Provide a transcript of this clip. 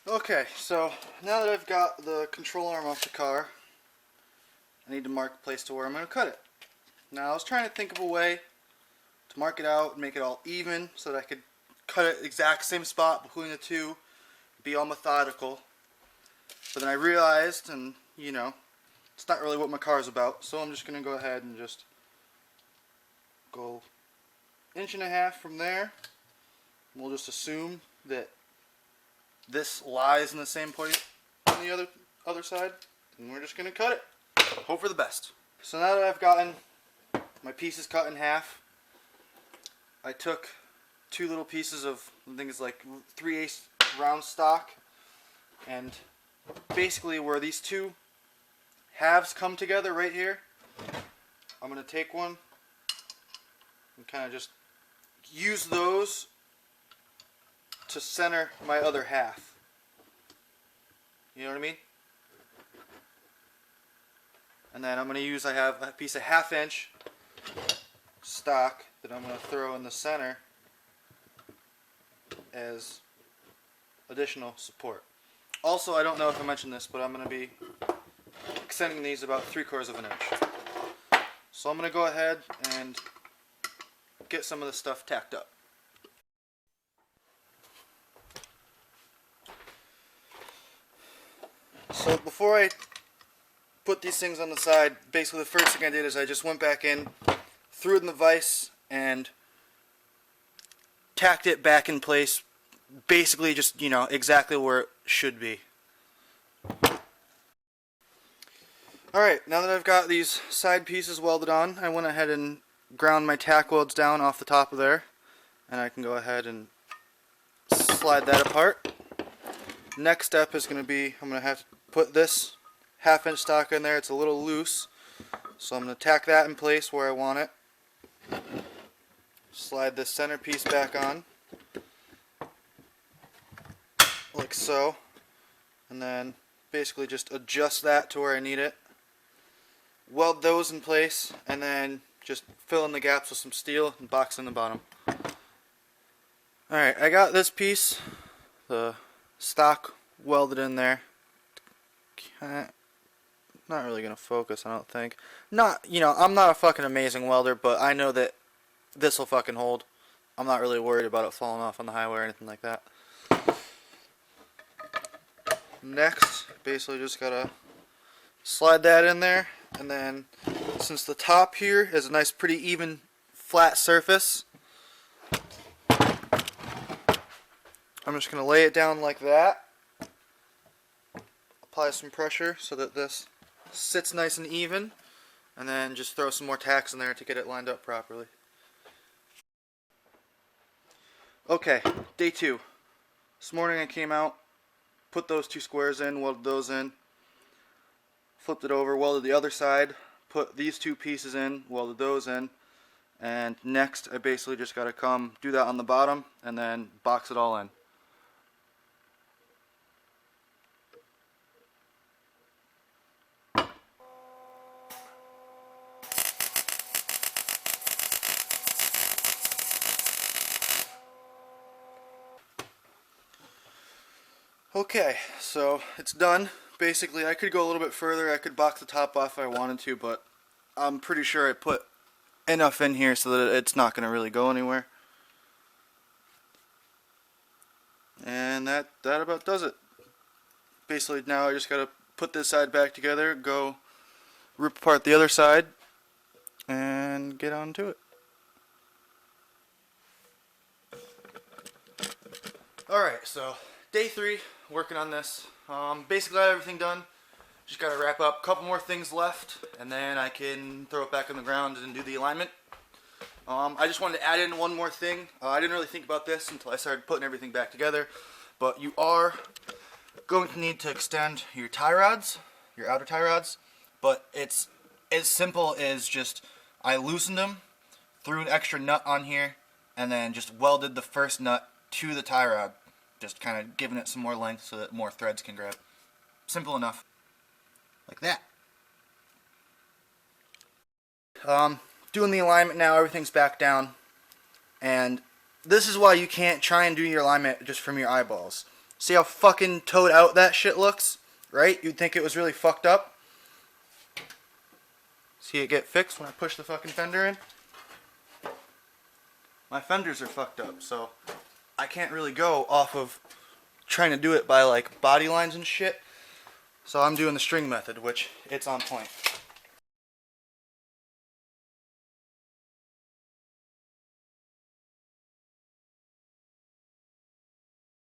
Okay, so now that I've got the control arm off the car, I need to mark a place to where I'm going to cut it. Now I was trying to think of a way to mark it out and make it all even so that I could cut it exact same spot between the two, be all methodical. But then I realized, and you know, it's not really what my car is about, so I'm just going to go ahead and just go 1.5 inches from there. We'll just assume that this lies in the same place on the other side, and we're just going to cut it. Hope for the best. So now that I've gotten my pieces cut in half, I took 2 little pieces of, I think it's like 3/8 round stock, and basically where these two halves come together right here, I'm going to take one and kind of just use those to center my other half. You know what I mean? And then I'm going to use, I have a piece of 1/2 inch stock that I'm going to throw in the center as additional support. Also, I don't know if I mentioned this, but I'm going to be extending these about 3/4 of an inch. So I'm going to go ahead and get some of this stuff tacked up. So before I put these things on the side, basically the first thing I did is I just went back in, threw it in the vise, and tacked it back in place, basically just, you know, exactly where it should be. Alright, now that I've got these side pieces welded on, I went ahead and ground my tack welds down off the top of there, and I can go ahead and slide that apart. Next step is going to be, I'm going to have to put this 1/2 inch stock in there. It's a little loose, so I'm going to tack that in place where I want it. Slide this center piece back on, like so, and then basically just adjust that to where I need it. Weld those in place, and then just fill in the gaps with some steel and box in the bottom. Alright, I got this piece, the stock, welded in there. Not really gonna focus, I don't think. I'm not a fucking amazing welder, but I know that this will fucking hold. I'm not really worried about it falling off on the highway or anything like that. Next, basically just gotta slide that in there, and then since the top here is a nice pretty even flat surface, I'm just gonna lay it down like that. Apply some pressure so that this sits nice and even, and then just throw some more tacks in there to get it lined up properly. Okay, day 2. This morning I came out, put those 2 squares in, welded those in, flipped it over, welded the other side, put these 2 pieces in, welded those in, and next I basically just got to come do that on the bottom and then box it all in. Okay, so it's done. Basically, I could go a little bit further. I could box the top off if I wanted to, but I'm pretty sure I put enough in here so that it's not going to really go anywhere. And that about does it. Basically, now I just got to put this side back together, go rip apart the other side, and get on to it. Alright, so day 3, working on this. Basically got everything done. Just got to wrap up. A couple more things left, and then I can throw it back on the ground and do the alignment. I just wanted to add in one more thing. I didn't really think about this until I started putting everything back together, but you are going to need to extend your tie rods, your outer tie rods, but it's as simple as just I loosened them, threw an extra nut on here, and then just welded the first nut to the tie rod. Just kind of giving it some more length so that more threads can grab. Simple enough. Like that. Doing the alignment now, everything's back down. And this is why you can't try and do your alignment just from your eyeballs. See how fucking toed out that shit looks? Right? You'd think it was really fucked up. See it get fixed when I push the fucking fender in? My fenders are fucked up, so I can't really go off of trying to do it by like body lines and shit. So I'm doing the string method, which it's on point.